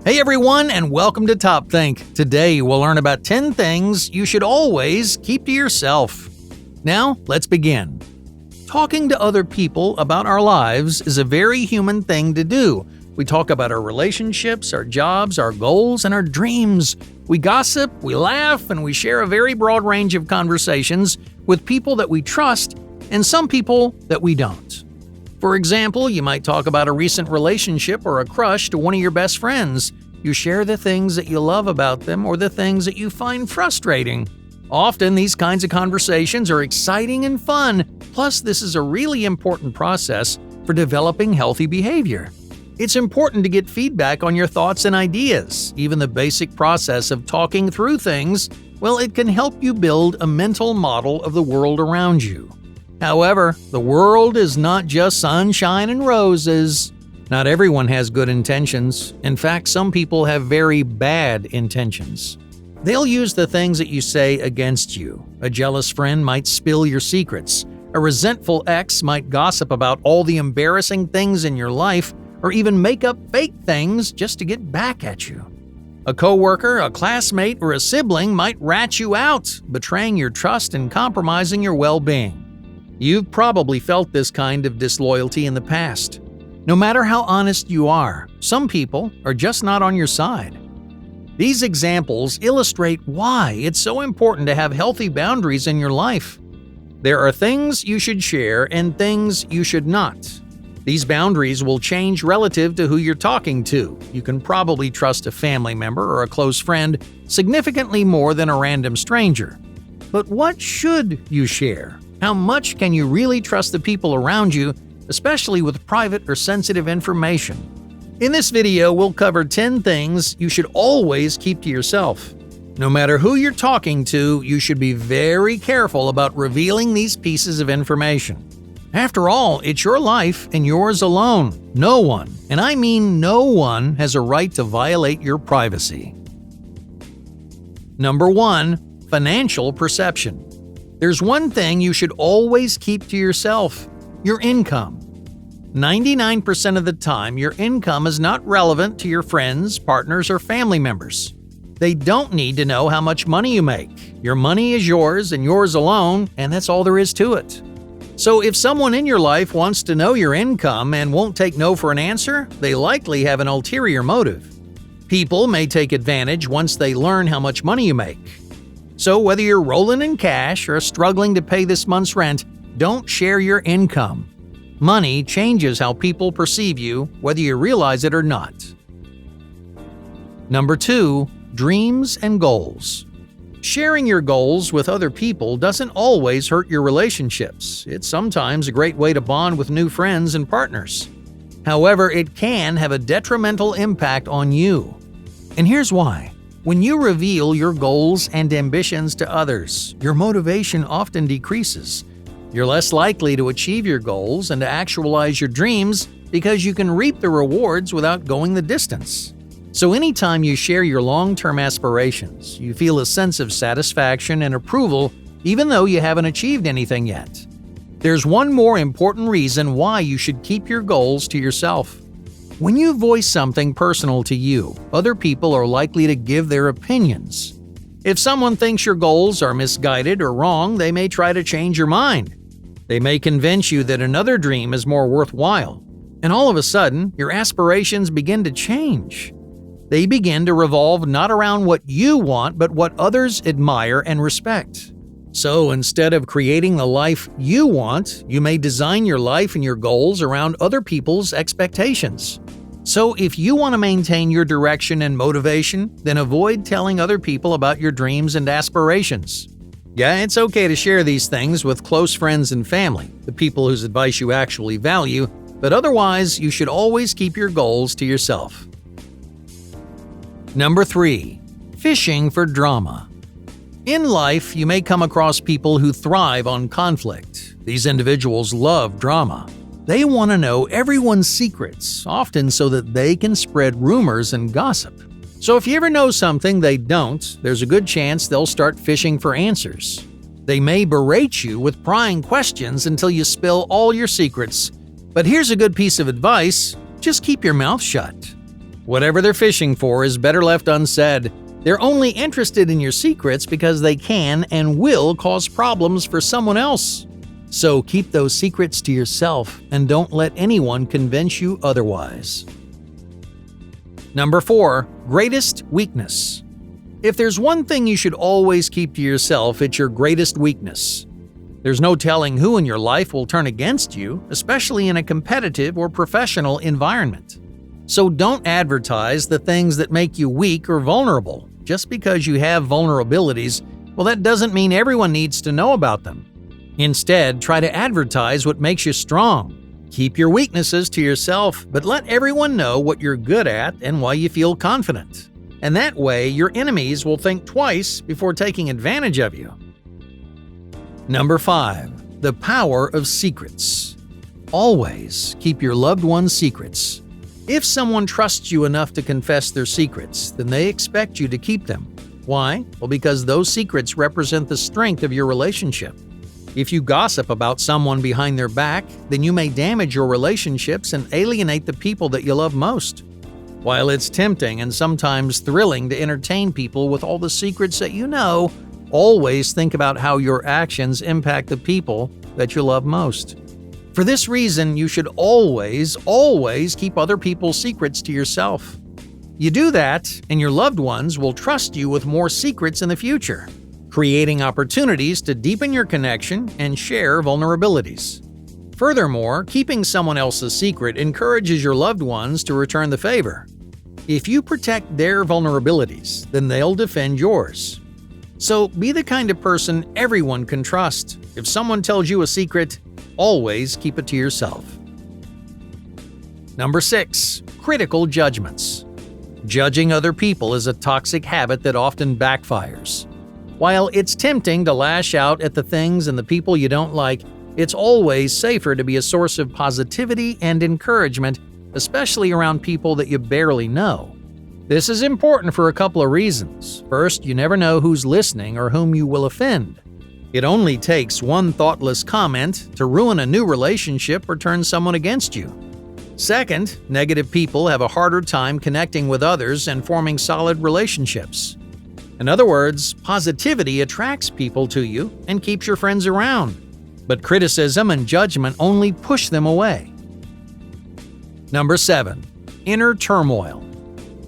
Hey everyone, and welcome to Top Think. Today we'll learn about 10 things you should always keep to yourself. Now, let's begin. Talking to other people about our lives is a very human thing to do. We talk about our relationships, our jobs, our goals, and our dreams. We gossip, we laugh, and we share a very broad range of conversations with people that we trust and some people that we don't. For example, you might talk about a recent relationship or a crush to one of your best friends. You share the things that you love about them or the things that you find frustrating. Often, these kinds of conversations are exciting and fun. Plus, this is a really important process for developing healthy behavior. It's important to get feedback on your thoughts and ideas. Even the basic process of talking through things, well, it can help you build a mental model of the world around you. However, the world is not just sunshine and roses. Not everyone has good intentions. In fact, some people have very bad intentions. They'll use the things that you say against you. A jealous friend might spill your secrets. A resentful ex might gossip about all the embarrassing things in your life, or even make up fake things just to get back at you. A coworker, a classmate, or a sibling might rat you out, betraying your trust and compromising your well-being. You've probably felt this kind of disloyalty in the past. No matter how honest you are, some people are just not on your side. These examples illustrate why it's so important to have healthy boundaries in your life. There are things you should share and things you should not. These boundaries will change relative to who you're talking to. You can probably trust a family member or a close friend significantly more than a random stranger. But what should you share? How much can you really trust the people around you, especially with private or sensitive information? In this video, we'll cover 10 things you should always keep to yourself. No matter who you're talking to, you should be very careful about revealing these pieces of information. After all, it's your life and yours alone. No one, and I mean no one, has a right to violate your privacy. Number 1. Financial perception. There's one thing you should always keep to yourself: your income. 99% of the time, your income is not relevant to your friends, partners, or family members. They don't need to know how much money you make. Your money is yours and yours alone, and that's all there is to it. So if someone in your life wants to know your income and won't take no for an answer, they likely have an ulterior motive. People may take advantage once they learn how much money you make. So whether you're rolling in cash or struggling to pay this month's rent, don't share your income. Money changes how people perceive you, whether you realize it or not. Number 2. Dreams and goals. Sharing your goals with other people doesn't always hurt your relationships. It's sometimes a great way to bond with new friends and partners. However, it can have a detrimental impact on you. And here's why. When you reveal your goals and ambitions to others, your motivation often decreases. You're less likely to achieve your goals and to actualize your dreams because you can reap the rewards without going the distance. So anytime you share your long-term aspirations, you feel a sense of satisfaction and approval even though you haven't achieved anything yet. There's one more important reason why you should keep your goals to yourself. When you voice something personal to you, other people are likely to give their opinions. If someone thinks your goals are misguided or wrong, they may try to change your mind. They may convince you that another dream is more worthwhile. And all of a sudden, your aspirations begin to change. They begin to revolve not around what you want, but what others admire and respect. So instead of creating the life you want, you may design your life and your goals around other people's expectations. So if you want to maintain your direction and motivation, then avoid telling other people about your dreams and aspirations. Yeah, it's okay to share these things with close friends and family, the people whose advice you actually value, but otherwise you should always keep your goals to yourself. Number 3. Fishing for drama. In life, you may come across people who thrive on conflict. These individuals love drama. They want to know everyone's secrets, often so that they can spread rumors and gossip. So if you ever know something they don't, there's a good chance they'll start fishing for answers. They may berate you with prying questions until you spill all your secrets. But here's a good piece of advice: just keep your mouth shut. Whatever they're fishing for is better left unsaid. They're only interested in your secrets because they can and will cause problems for someone else. So keep those secrets to yourself and don't let anyone convince you otherwise. Number 4. Greatest weakness. If there's one thing you should always keep to yourself, it's your greatest weakness. There's no telling who in your life will turn against you, especially in a competitive or professional environment. So don't advertise the things that make you weak or vulnerable. Just because you have vulnerabilities, well, that doesn't mean everyone needs to know about them. Instead, try to advertise what makes you strong. Keep your weaknesses to yourself, but let everyone know what you're good at and why you feel confident. And that way, your enemies will think twice before taking advantage of you. Number 5. The power of secrets. Always keep your loved ones' secrets. If someone trusts you enough to confess their secrets, then they expect you to keep them. Why? Well, because those secrets represent the strength of your relationship. If you gossip about someone behind their back, then you may damage your relationships and alienate the people that you love most. While it's tempting and sometimes thrilling to entertain people with all the secrets that you know, always think about how your actions impact the people that you love most. For this reason, you should always keep other people's secrets to yourself. You do that, and your loved ones will trust you with more secrets in the future, creating opportunities to deepen your connection and share vulnerabilities. Furthermore, keeping someone else's secret encourages your loved ones to return the favor. If you protect their vulnerabilities, then they'll defend yours. So be the kind of person everyone can trust. If someone tells you a secret, always keep it to yourself. Number 6. Critical judgments. Judging other people is a toxic habit that often backfires. While it's tempting to lash out at the things and the people you don't like, it's always safer to be a source of positivity and encouragement, especially around people that you barely know. This is important for a couple of reasons. First, you never know who's listening or whom you will offend. It only takes one thoughtless comment to ruin a new relationship or turn someone against you. Second, negative people have a harder time connecting with others and forming solid relationships. In other words, positivity attracts people to you and keeps your friends around, but criticism and judgment only push them away. Number 7. Inner turmoil.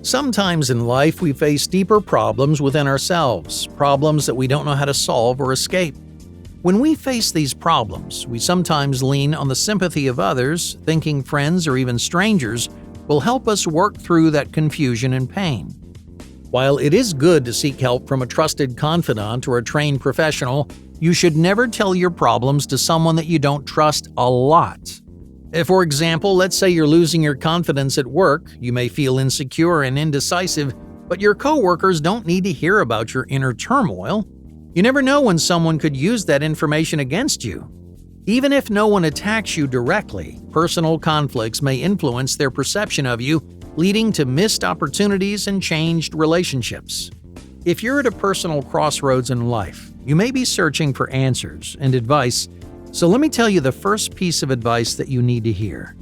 Sometimes in life we face deeper problems within ourselves, problems that we don't know how to solve or escape. When we face these problems, we sometimes lean on the sympathy of others, thinking friends or even strangers will help us work through that confusion and pain. While it is good to seek help from a trusted confidant or a trained professional, you should never tell your problems to someone that you don't trust a lot. For example, let's say you're losing your confidence at work, you may feel insecure and indecisive, but your coworkers don't need to hear about your inner turmoil. You never know when someone could use that information against you. Even if no one attacks you directly, personal conflicts may influence their perception of you, leading to missed opportunities and changed relationships. If you're at a personal crossroads in life, you may be searching for answers and advice. So let me tell you the first piece of advice that you need to hear.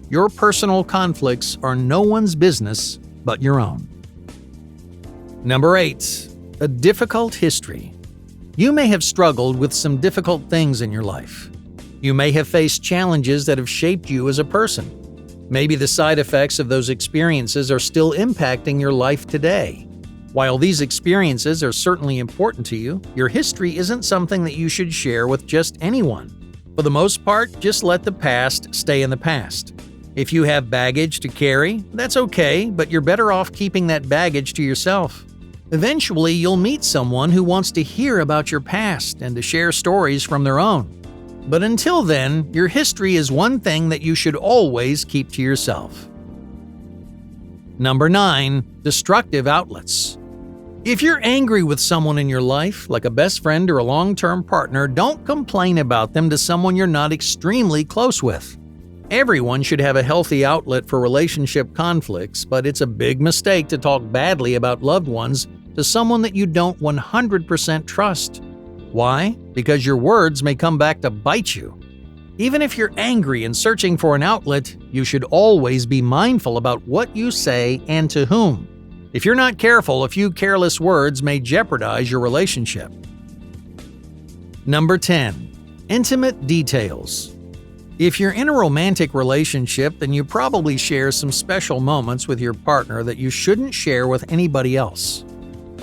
Your personal conflicts are no one's business but your own. Number 8. A difficult history. You may have struggled with some difficult things in your life. You may have faced challenges that have shaped you as a person. Maybe the side effects of those experiences are still impacting your life today. While these experiences are certainly important to you, your history isn't something that you should share with just anyone. For the most part, just let the past stay in the past. If you have baggage to carry, that's okay, but you're better off keeping that baggage to yourself. Eventually, you'll meet someone who wants to hear about your past and to share stories from their own. But until then, your history is one thing that you should always keep to yourself. Number 9. Destructive outlets. If you're angry with someone in your life, like a best friend or a long-term partner, don't complain about them to someone you're not extremely close with. Everyone should have a healthy outlet for relationship conflicts, but it's a big mistake to talk badly about loved ones to someone that you don't 100% trust. Why? Because your words may come back to bite you. Even if you're angry and searching for an outlet, you should always be mindful about what you say and to whom. If you're not careful, a few careless words may jeopardize your relationship. Number 10. Intimate details. If you're in a romantic relationship, then you probably share some special moments with your partner that you shouldn't share with anybody else.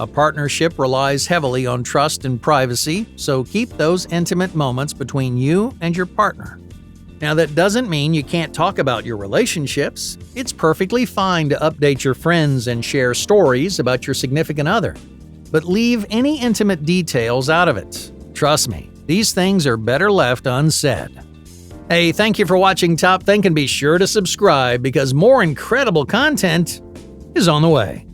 A partnership relies heavily on trust and privacy, so keep those intimate moments between you and your partner. Now, that doesn't mean you can't talk about your relationships. It's perfectly fine to update your friends and share stories about your significant other. But leave any intimate details out of it. Trust me, these things are better left unsaid. Hey, thank you for watching Top Think, and be sure to subscribe because more incredible content is on the way.